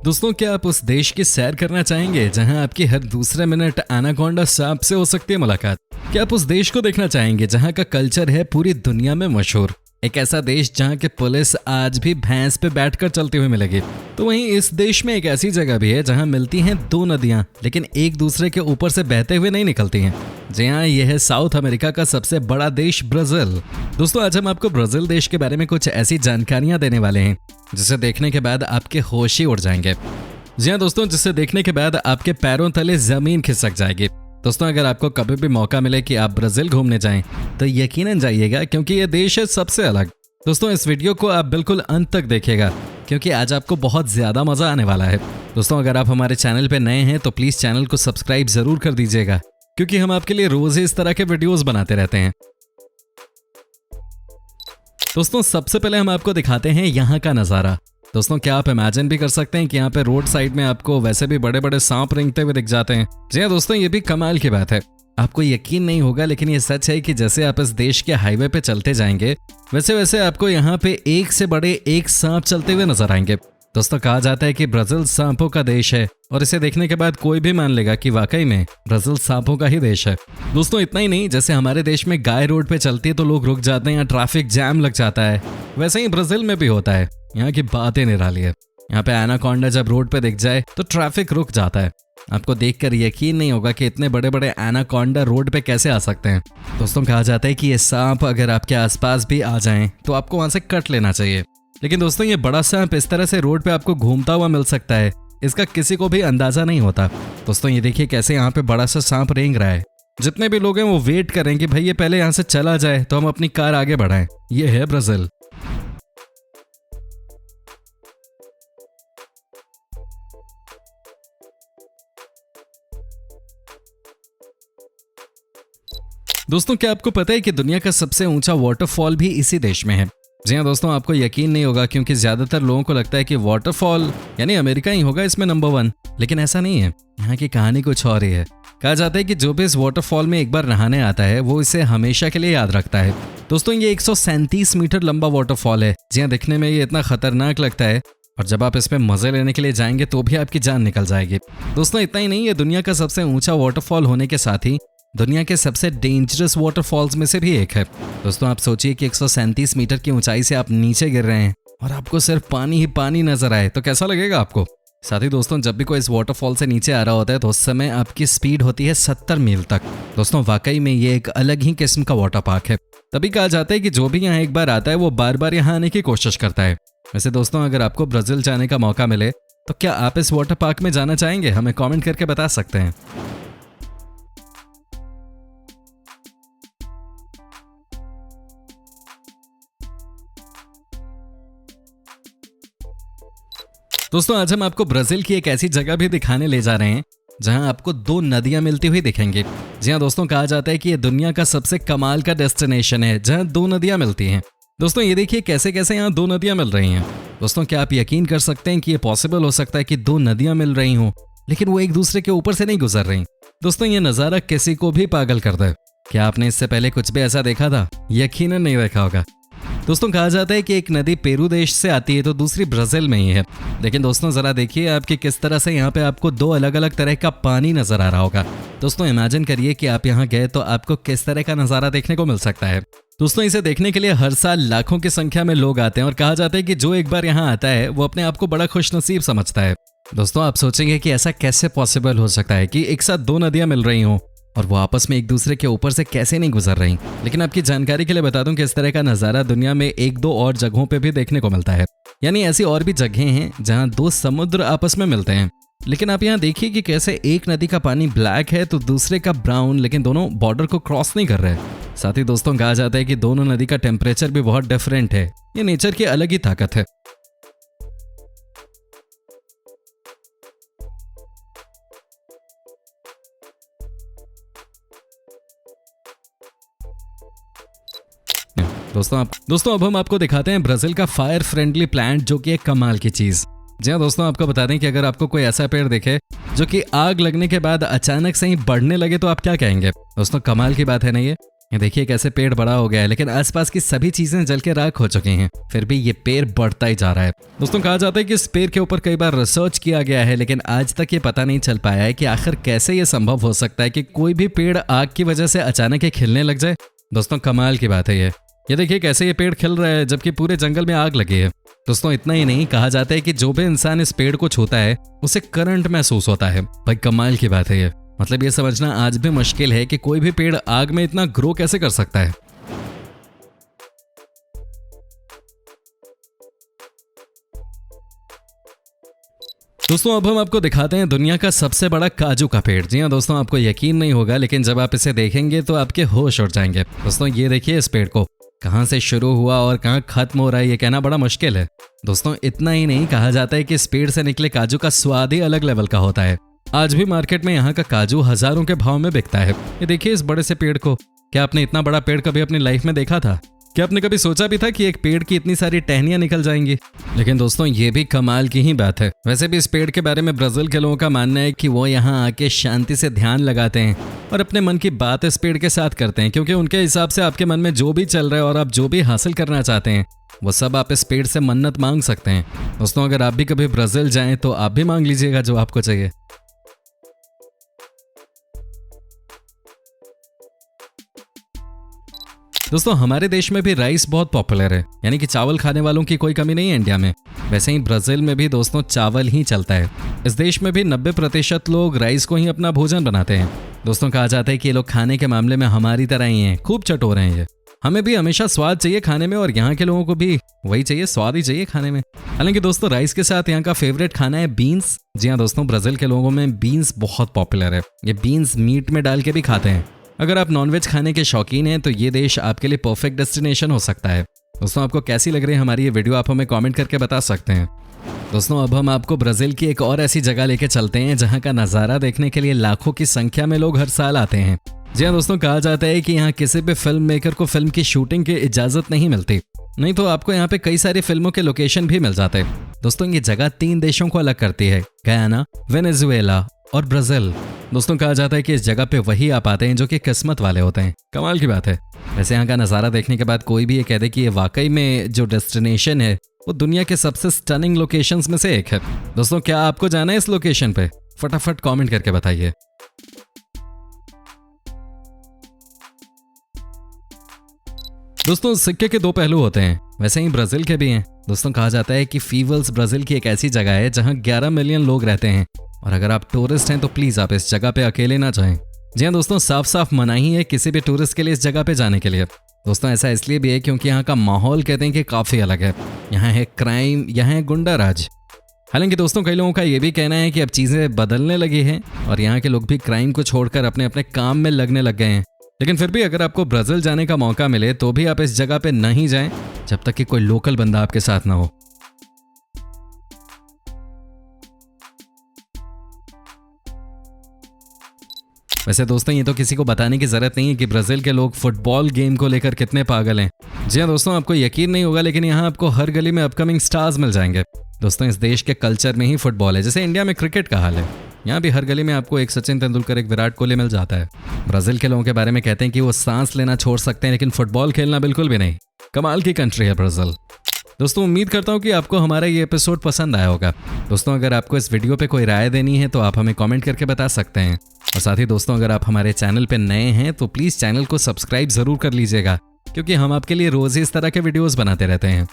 दोस्तों, क्या आप उस देश की सैर करना चाहेंगे जहां आपकी हर दूसरे मिनट एनाकोंडा सांप से हो सकती है मुलाकात? क्या आप उस देश को देखना चाहेंगे जहां का कल्चर है पूरी दुनिया में मशहूर? एक ऐसा देश जहां के पुलिस आज भी भैंस पे बैठकर चलती हुई मिलेगी। तो वहीं इस देश में एक ऐसी जगह भी है जहां मिलती हैं दो नदियां, लेकिन एक दूसरे के ऊपर से बहते हुए नहीं निकलती हैं। जी हाँ, यह है साउथ अमेरिका का सबसे बड़ा देश ब्राजील। दोस्तों, आज हम आपको ब्राजील देश के बारे में कुछ ऐसी जानकारियां देने वाले हैं जिसे देखने के बाद आपके होश ही उड़ जाएंगे। जी हाँ दोस्तों, जिसे देखने के बाद आपके पैरों तले जमीन खिसक जाएगी। दोस्तों, अगर आपको कभी भी मौका मिले कि आप ब्राजील घूमने जाएं तो यकीनन जाइएगा, क्योंकि ये देश है सबसे अलग। दोस्तों, इस वीडियो को आप बिल्कुल अंत तक देखिएगा, क्योंकि आज आपको बहुत ज़्यादा मज़ा आने वाला है। दोस्तों, अगर आप हमारे चैनल पर नए हैं तो प्लीज़ चैनल को सब्सक्राइब ज़रूर कर दीजिएगा, क्योंकि हम आपके लिए रोज़ ही इस तरह के वीडियोज़ बनाते रहते हैं। दोस्तों, सबसे पहले हम आपको दिखाते हैं यहाँ का नज़ारा। दोस्तों, क्या आप इमेजिन भी कर सकते हैं कि यहाँ पे रोड साइड में आपको वैसे भी बड़े बड़े सांप रेंगते हुए दिख जाते हैं? जी हाँ दोस्तों, ये भी कमाल की बात है। आपको यकीन नहीं होगा, लेकिन ये सच है कि जैसे आप इस देश के हाईवे पे चलते जाएंगे वैसे वैसे आपको यहाँ पे एक से बड़े एक सांप चलते हुए नजर आएंगे। दोस्तों, कहा जाता है कि ब्राजील सांपों का देश है, और इसे देखने के बाद कोई भी मान लेगा कि वाकई में ब्राजील सांपों का ही देश है। दोस्तों, इतना ही नहीं, जैसे हमारे देश में गाय रोड पे चलती है तो लोग रुक जाते हैं या ट्रैफिक जैम लग जाता है, वैसे ही ब्राजील में भी होता है। यहाँ की बातें निराली है। यहाँ पे एनाकोंडा जब रोड पे दिख जाए तो ट्रैफिक रुक जाता है। आपको देखकर यकीन नहीं होगा कि इतने बड़े बड़े एनाकोंडा रोड पे कैसे आ सकते हैं। दोस्तों, कहा जाता है कि ये सांप अगर आपके आसपास भी आ जाएं तो आपको वहां से कट लेना चाहिए। लेकिन दोस्तों, ये बड़ा सांप इस तरह से रोड पे आपको घूमता हुआ मिल सकता है, इसका किसी को भी अंदाजा नहीं होता। दोस्तों, ये देखिए कैसे यहाँ पे बड़ा सा सांप रेंग रहा है। जितने भी लोग हैं वो वेट करें कि भाई ये पहले यहाँ से चला जाए तो हम अपनी कार आगे बढ़ाएं। ये है ब्राजील। दोस्तों, क्या आपको पता है कि दुनिया का सबसे ऊंचा वाटरफॉल भी इसी देश में है? जी हाँ दोस्तों, आपको यकीन नहीं होगा, क्योंकि ज्यादातर लोगों को लगता है कि वाटरफॉल यानी अमेरिका ही होगा इसमें नंबर 1, लेकिन ऐसा नहीं है। यहाँ की कहानी कुछ और ही है। कहा जाता है कि जो भी इस वाटरफॉल में एक बार नहाने आता है वो इसे हमेशा के लिए याद रखता है। दोस्तों, ये 137 मीटर लंबा वाटरफॉल है। जी हाँ, दिखने में ये इतना खतरनाक लगता है, और जब आप इसमें मजे लेने के लिए जाएंगे तो भी आपकी जान निकल जाएगी। दोस्तों, इतना ही नहीं, ये दुनिया का सबसे ऊंचा वाटरफॉल होने के साथ ही दुनिया के सबसे डेंजरस वाटरफॉल्स में से भी एक है। दोस्तों, आप सोचिए कि 137 मीटर की ऊंचाई से आप नीचे गिर रहे हैं और आपको सिर्फ पानी ही पानी नजर आए तो कैसा लगेगा आपको? साथ ही दोस्तों, जब भी कोई इस वाटरफॉल से नीचे आ रहा होता है तो उस समय आपकी स्पीड होती है 70 मील तक। दोस्तों, वाकई में ये एक अलग ही किस्म का वाटर पार्क है। तभी कहा जाता है कि जो भी यहाँ एक बार आता है वो बार बार यहाँ आने की कोशिश करता है। वैसे दोस्तों, अगर आपको ब्राजील जाने का मौका मिले तो क्या आप इस वाटर पार्क में जाना चाहेंगे? हमें कॉमेंट करके बता सकते हैं। दोस्तों, आज हम आपको ब्राजील की एक ऐसी जगह भी दिखाने ले जा रहे हैं जहां आपको दो नदियां मिलती हुई दिखेंगी। जी हाँ दोस्तों, कहा जाता है कि ये दुनिया का सबसे कमाल का डेस्टिनेशन है जहां दो नदियां मिलती हैं। दोस्तों, ये देखिए कैसे कैसे यहाँ दो नदियां मिल रही हैं। दोस्तों, क्या आप यकीन कर सकते हैं कि ये पॉसिबल हो सकता है कि दो नदियां मिल रही हों लेकिन वो एक दूसरे के ऊपर से नहीं गुजर रही? दोस्तों, ये नज़ारा किसी को भी पागल कर दे। क्या आपने इससे पहले कुछ भी ऐसा देखा था? यकीनन नहीं देखा होगा। दोस्तों, कहा जाता है कि एक नदी पेरू देश से आती है तो दूसरी ब्राजील में ही है। लेकिन दोस्तों, जरा देखिए आपकी किस तरह से यहाँ पे आपको दो अलग अलग तरह का पानी नजर आ रहा होगा। दोस्तों, इमेजिन करिए कि आप यहाँ गए तो आपको किस तरह का नजारा देखने को मिल सकता है। दोस्तों, इसे देखने के लिए हर साल लाखों की संख्या में लोग आते हैं, और कहा जाता है कि जो एक बार यहाँ आता है वो अपने आप को बड़ा खुशनसीब समझता है। दोस्तों, आप सोचेंगे कि ऐसा कैसे पॉसिबल हो सकता है कि एक साथ दो नदियां मिल रही हों और वो आपस में एक दूसरे के ऊपर से कैसे नहीं गुजर रही। लेकिन आपकी जानकारी के लिए बता दूं कि इस तरह का नज़ारा दुनिया में एक दो और जगहों पे भी देखने को मिलता है। यानी ऐसी और भी जगहें हैं जहां दो समुद्र आपस में मिलते हैं। लेकिन आप यहाँ देखिए कि कैसे एक नदी का पानी ब्लैक है तो दूसरे का ब्राउन, लेकिन दोनों बॉर्डर को क्रॉस नहीं कर रहे। साथ ही दोस्तों, कहा जाता है कि दोनों नदी का टेम्परेचर भी बहुत डिफरेंट है। ये नेचर की अलग ही ताकत है। दोस्तों, अब हम आपको दिखाते हैं ब्राजील का फायर फ्रेंडली प्लांट, जो कि एक कमाल की चीज। जी हाँ दोस्तों, आपको बता दें कि अगर आपको कोई ऐसा पेड़ दिखे जो कि आग लगने के बाद अचानक से ही बढ़ने लगे तो आप क्या कहेंगे? दोस्तों, कमाल की बात है ना ये? ये देखिए कैसे पेड़ बड़ा हो गया है, लेकिन आसपास की सभी चीजें जल के राख हो चुकी हैं, फिर भी ये पेड़ बढ़ता ही जा रहा है। दोस्तों कहा जाता है कि इस पेड़ के ऊपर कई बार रिसर्च किया गया है, लेकिन आज तक ये पता नहीं चल पाया है कि आखिर कैसे ये संभव हो सकता है कि कोई भी पेड़ आग की वजह से अचानक ही खिलने लग जाए। दोस्तों कमाल की बात है ये देखिए कैसे ये पेड़ खिल रहा है जबकि पूरे जंगल में आग लगी है। दोस्तों इतना ही नहीं, कहा जाता है कि जो भी इंसान इस पेड़ को छूता है उसे करंट महसूस होता है। भाई कमाल की बात है ये, मतलब ये समझना आज भी मुश्किल है कि कोई भी पेड़ आग में इतना ग्रो कैसे कर सकता है। दोस्तों अब हम आपको दिखाते हैं दुनिया का सबसे बड़ा काजू का पेड़। जी हाँ दोस्तों, आपको यकीन नहीं होगा, लेकिन जब आप इसे देखेंगे तो आपके होश उड़ जाएंगे। दोस्तों ये देखिए इस पेड़ को, कहां से शुरू हुआ और कहां खत्म हो रहा है ये कहना बड़ा मुश्किल है। दोस्तों इतना ही नहीं, कहा जाता है कि इस पेड़ से निकले काजू का स्वाद ही अलग लेवल का होता है। आज भी मार्केट में यहाँ का काजू हजारों के भाव में बिकता है। ये देखिए इस बड़े से पेड़ को, क्या आपने इतना बड़ा पेड़ कभी अपनी लाइफ में देखा था? क्या आपने कभी सोचा भी था कि एक पेड़ की इतनी सारी टहनियां निकल जाएंगी? लेकिन दोस्तों ये भी कमाल की ही बात है। वैसे भी इस पेड़ के बारे में ब्राजील के लोगों का मानना है कि वो यहाँ आके शांति से ध्यान लगाते हैं और अपने मन की बात इस पेड़ के साथ करते हैं, क्योंकि उनके हिसाब से आपके मन में जो भी चल रहा है और आप जो भी हासिल करना चाहते हैं वो सब आप इस पेड़ से मन्नत मांग सकते हैं। दोस्तों अगर आप भी कभी ब्राजील जाएं तो आप भी मांग लीजिएगा जो आपको चाहिए। दोस्तों हमारे देश में भी राइस बहुत पॉपुलर है, यानी कि चावल खाने वालों की कोई कमी नहीं है इंडिया में। वैसे ही ब्राजील में भी दोस्तों चावल ही चलता है। इस देश में भी 90% लोग राइस को ही अपना भोजन बनाते हैं। दोस्तों कहा जाता है कि ये लोग खाने के मामले में हमारी तरह ही हैं, खूब चटोरे हैं ये। हमें भी हमेशा स्वाद चाहिए खाने में और यहाँ के लोगों को भी वही चाहिए, स्वाद ही चाहिए खाने में। हालांकि दोस्तों राइस के साथ यहाँ का फेवरेट खाना है बीन्स। जी हाँ दोस्तों, ब्राजील के लोगों में बीन्स बहुत पॉपुलर है। ये बीन्स मीट में डाल के भी खाते हैं। अगर आप नॉनवेज खाने के शौकीन हैं तो ये देश आपके लिए परफेक्ट डेस्टिनेशन हो सकता है। दोस्तों आपको कैसी लग रही है हमारी ये वीडियो, आप हमें कमेंट करके बता सकते हैं। दोस्तों अब हम आपको ब्राजील की एक और ऐसी जगह लेके चलते हैं जहां का नज़ारा देखने के लिए लाखों की संख्या में लोग हर साल आते हैं। जी हाँ दोस्तों, कहा जाता है कि यहाँ किसी भी फिल्म मेकर को फिल्म की शूटिंग की इजाज़त नहीं मिलती, नहीं तो आपको यहाँ पे कई सारी फिल्मों के लोकेशन भी मिल जाते हैं। दोस्तों ये जगह 3 देशों को अलग करती है, गयाना, वेनेजुएला और ब्राजील। दोस्तों कहा जाता है कि इस जगह पे वही आ पाते हैं जो कि किस्मत वाले होते हैं। कमाल की बात है। वैसे यहाँ का नज़ारा देखने के बाद कोई भी ये कह दे कि ये वाकई में जो डेस्टिनेशन है वो दुनिया के सबसे स्टनिंग लोकेशंस में से एक है। दोस्तों क्या आपको जाना है इस लोकेशन पे? फटाफट कमेंट करके बताइए। दोस्तों सिक्के के 2 पहलू होते हैं, वैसे ही ब्राजील के भी हैं। दोस्तों कहा जाता है कि फीवल्स ब्राजील की एक ऐसी जगह है जहां 11 मिलियन लोग रहते हैं और अगर आप टूरिस्ट हैं तो प्लीज़ आप इस जगह पे अकेले ना जाएं। जी हाँ दोस्तों, साफ साफ मनाही है किसी भी टूरिस्ट के लिए इस जगह पे जाने के लिए। दोस्तों ऐसा इसलिए भी है क्योंकि यहाँ का माहौल कहते हैं कि काफ़ी अलग है। यहाँ है क्राइम, यहाँ है गुंडा राज। हालांकि दोस्तों कई लोगों का ये भी कहना है कि अब चीज़ें बदलने लगी हैं और यहाँ के लोग भी क्राइम को छोड़कर अपने अपने काम में लगने लग गए हैं। लेकिन फिर भी अगर आपको ब्राजील जाने का मौका मिले तो भी आप इस जगह पे नहीं जाएं जब तक कि कोई लोकल बंदा आपके साथ ना हो। वैसे दोस्तों ये तो किसी को बताने की जरूरत नहीं है कि ब्राजील के लोग फुटबॉल गेम को लेकर कितने पागल हैं। जी हाँ दोस्तों, आपको यकीन नहीं होगा लेकिन यहाँ आपको हर गली में अपकमिंग स्टार्स मिल जाएंगे। दोस्तों इस देश के कल्चर में ही फुटबॉल है, जैसे इंडिया में क्रिकेट का हाल है। यहाँ भी हर गली में आपको एक सचिन तेंदुलकर, एक विराट कोहली मिल जाता है। ब्राजील के लोगों के बारे में कहते हैं कि वो सांस लेना छोड़ सकते हैं लेकिन फुटबॉल खेलना बिल्कुल भी नहीं। कमाल की कंट्री है ब्राजील। दोस्तों उम्मीद करता हूँ कि आपको हमारा ये एपिसोड पसंद आया होगा। दोस्तों अगर आपको इस वीडियो पे कोई राय देनी है तो आप हमें कमेंट करके बता सकते हैं। और साथ ही दोस्तों अगर आप हमारे चैनल पे नए हैं तो प्लीज़ चैनल को सब्सक्राइब ज़रूर कर लीजिएगा, क्योंकि हम आपके लिए रोज़ ही इस तरह के वीडियोज़ बनाते रहते हैं।